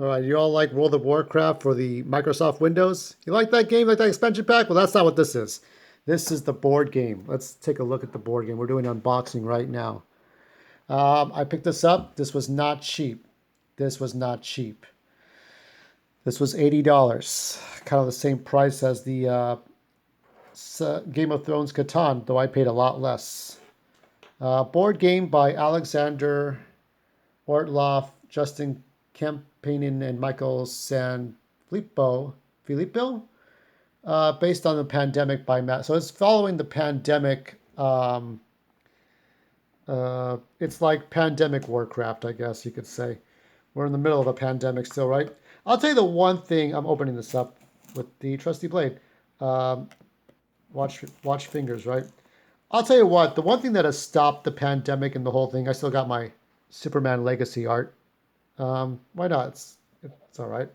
All right, you all like World of Warcraft for the Microsoft Windows? You like that game, like that expansion pack? Well, that's not what this is. This is the board game. Let's take a look at the board game. We're doing an unboxing right now. I picked this up. This was not cheap. This was not cheap. This was $80, kind of the same price as the Game of Thrones Catan, though I paid a lot less. Board game by Alexander Ortloff, Justin Campaignin, and Michael Filippo, based on the pandemic by Matt. So it's following the pandemic. It's like pandemic Warcraft, I guess you could say. We're in the middle of a pandemic still, right? I'll tell you the one thing. I'm opening this up with the trusty blade. Um, watch fingers, right? I'll tell you what. The one thing that has stopped the pandemic and the whole thing. I still got my Superman Legacy art. Why not? It's all right.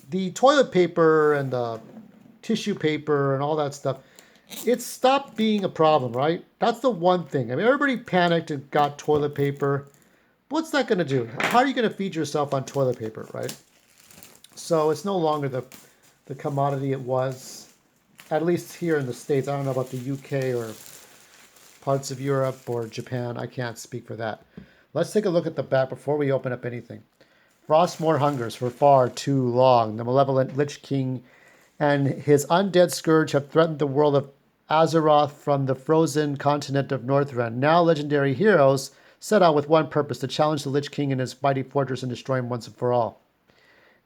The toilet paper and the tissue paper and all that stuff, it stopped being a problem, right? That's the one thing. I mean, everybody panicked and got toilet paper. What's that going to do? How are you going to feed yourself on toilet paper, right? So it's no longer the commodity it was, at least here in the States. I don't know about the UK or parts of Europe or Japan. I can't speak for that. Let's take a look at the back before we open up anything. Frostmourne hungers for far too long. The malevolent Lich King and his undead scourge have threatened the world of Azeroth from the frozen continent of Northrend. Now legendary heroes set out with one purpose, to challenge the Lich King in his mighty fortress and destroy him once and for all.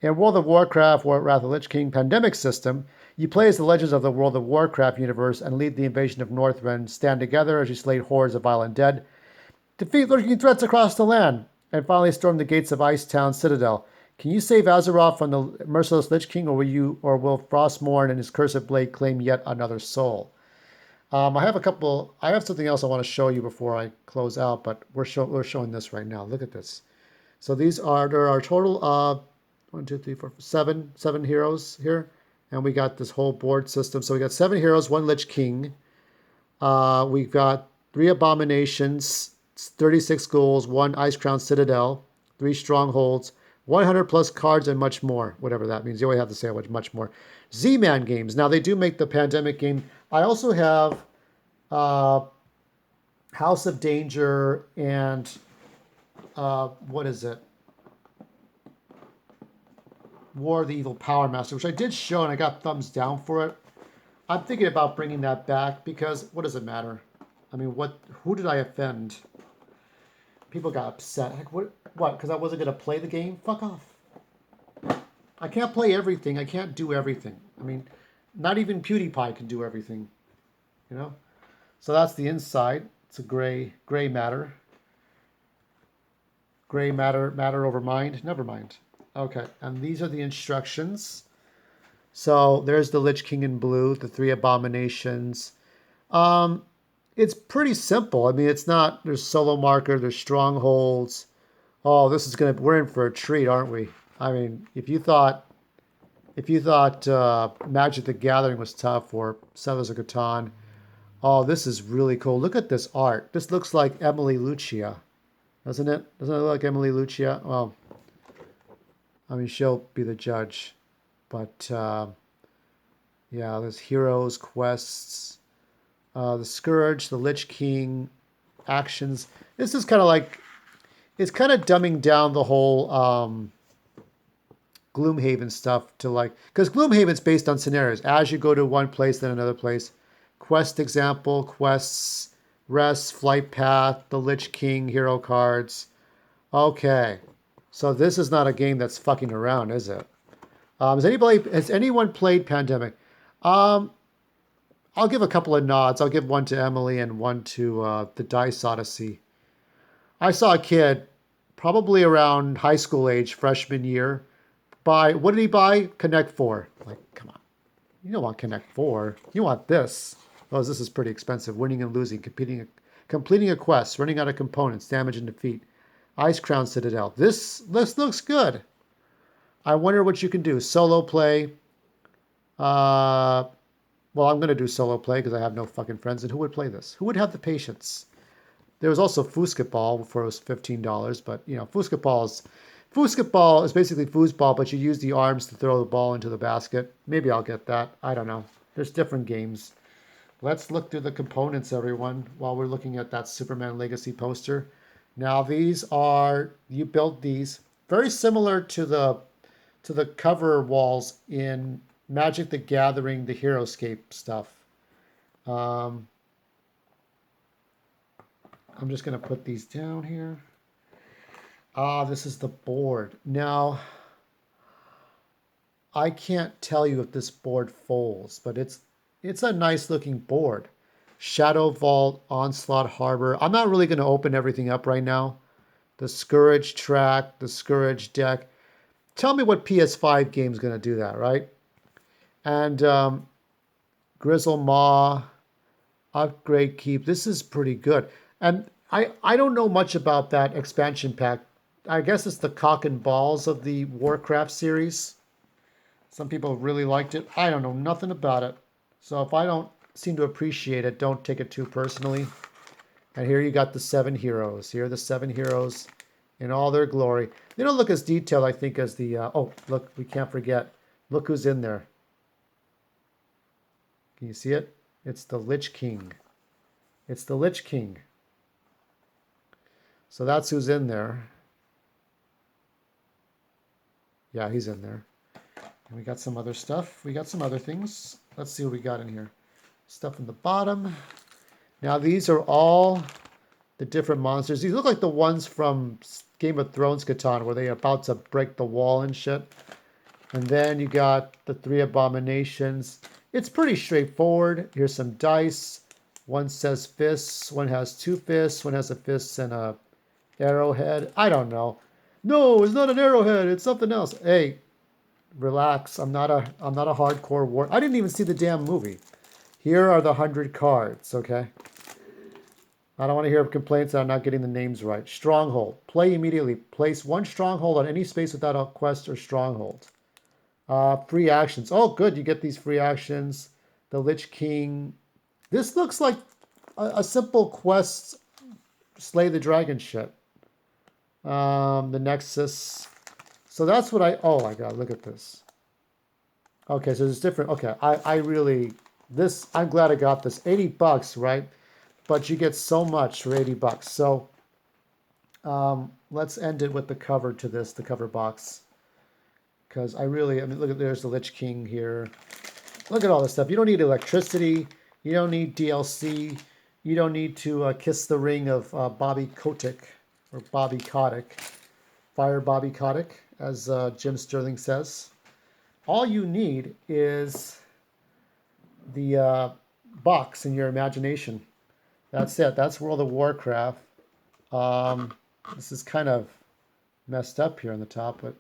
In World of Warcraft, Wrath of the Lich King pandemic system, you play as the legends of the World of Warcraft universe and lead the invasion of Northrend. Stand together as you slay hordes of violent dead, defeat lurking threats across the land, and finally storm the gates of Icetown Citadel. Can you save Azeroth from the merciless Lich King, or will Frostmourne and his cursed blade claim yet another soul? I have something else I want to show you before I close out, but we're showing this right now. Look at this. So there are total 1, 2, 3, 4, 7 heroes here, and we got this whole board system. So we got 7 heroes, 1 Lich King. We've got 3 abominations, 36 ghouls, 1 Ice Crown Citadel, 3 strongholds, 100 plus cards, and much more. Whatever that means. You always have to say much more. Z-Man games. Now, they do make the pandemic game. I also have House of Danger and what is it? War of the Evil Power Master, which I did show and I got thumbs down for it. I'm thinking about bringing that back because what does it matter? I mean, who did I offend? People got upset. Like, what? Because I wasn't going to play the game? Fuck off. I can't play everything. I can't do everything. I mean, not even PewDiePie can do everything. You know? So that's the inside. It's a gray matter. Gray matter over mind. Never mind. Okay, and these are the instructions. So there's the Lich King in blue, the 3 abominations. It's pretty simple. I mean, it's not, there's solo marker, there's strongholds. Oh, we're in for a treat, aren't we? I mean, if you thought Magic the Gathering was tough or Settlers of Catan, oh, this is really cool. Look at this art. This looks like Emily Lucia, doesn't it? Doesn't it look like Emily Lucia? Well, I mean, she'll be the judge. But, yeah, there's heroes, quests, the Scourge, the Lich King, actions. This is kind of like, it's kind of dumbing down the whole Gloomhaven stuff to like, because Gloomhaven's based on scenarios. As you go to one place, then another place. Quest example, quests, rest, flight path, the Lich King, hero cards. Okay. So this is not a game that's fucking around, is it? Has anyone played Pandemic? I'll give a couple of nods. I'll give one to Emily and one to the Dice Odyssey. I saw a kid, probably around high school age, freshman year, what did he buy? Connect 4. Like, come on. You don't want Connect 4. You want this. Oh, this is pretty expensive. Winning and losing, completing a quest, running out of components, damage and defeat. Ice Crown Citadel. This looks good. I wonder what you can do. Solo play. Well, I'm going to do solo play because I have no fucking friends. And who would play this? Who would have the patience? There was also Foosketball for $15, but, you know, Foosketball is Foosball is basically foosball, but you use the arms to throw the ball into the basket. Maybe I'll get that. I don't know. There's different games. Let's look through the components, everyone, while we're looking at that Superman Legacy poster. Now these are, you built these, very similar to the cover walls in Magic the Gathering, the Heroescape stuff. I'm just going to put these down here. This is the board. Now, I can't tell you if this board folds, but it's a nice looking board. Shadow Vault, Onslaught Harbor. I'm not really going to open everything up right now. The Scourge Track, the Scourge Deck. Tell me what PS5 game is going to do that, right? And Grizzle Maw, Upgrade Keep. This is pretty good. And I don't know much about that expansion pack. I guess it's the cock and balls of the Warcraft series. Some people really liked it. I don't know nothing about it. So if I don't seem to appreciate it, don't take it too personally. And here you got the 7 heroes. Here are the 7 heroes in all their glory. They don't look as detailed, I think, as the... oh, look, we can't forget. Look who's in there. Can you see it? It's the Lich King. It's the Lich King. So that's who's in there. Yeah, he's in there. And we got some other stuff. We got some other things. Let's see what we got in here. Stuff in the bottom. Now these are all the different monsters. These look like the ones from Game of Thrones Catan where they're about to break the wall and shit. And then you got the 3 abominations. It's pretty straightforward. Here's some dice. One says fists. One has 2 fists. One has a fist and a arrowhead. I don't know. No, it's not an arrowhead. It's something else. Hey, relax. I'm not a hardcore war. I didn't even see the damn movie. Here are the 100 cards, okay? I don't want to hear complaints that I'm not getting the names right. Stronghold. Play immediately. Place 1 stronghold on any space without a quest or stronghold. Free actions. Oh, good. You get these free actions. The Lich King. This looks like a simple quest, slay the dragon shit. The Nexus. So that's what oh my God, look at this. Okay, so there's different, okay, I really, I'm glad I got this. 80 bucks, right? But you get so much for 80 bucks. So let's end it with the cover to this, the cover box. Because I mean, look at, there's the Lich King here. Look at all this stuff. You don't need electricity. You don't need DLC. You don't need to kiss the ring of Bobby Kotick, or Bobby Kotick. Fire Bobby Kotick, as Jim Sterling says. All you need is the box and your imagination. That's it. That's World of Warcraft. This is kind of messed up here on the top, but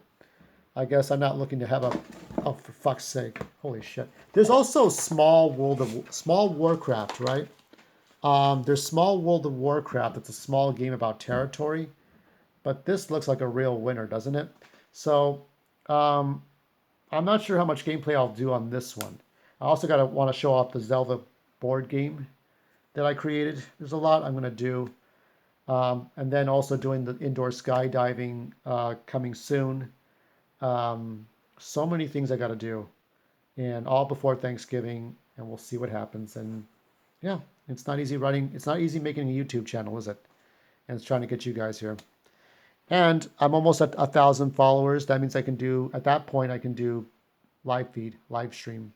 I guess I'm not looking to have a... Oh, for fuck's sake. Holy shit. There's also small Warcraft, right? There's small World of Warcraft. It's a small game about territory. But this looks like a real winner, doesn't it? So, I'm not sure how much gameplay I'll do on this one. I also want to show off the Zelda board game that I created. There's a lot I'm going to do. And then also doing the indoor skydiving coming soon. So many things I got to do. And all before Thanksgiving. And we'll see what happens. And yeah, it's not easy making a YouTube channel, is it? And it's trying to get you guys here. And I'm almost at 1,000 followers. That means at that point, I can do live stream.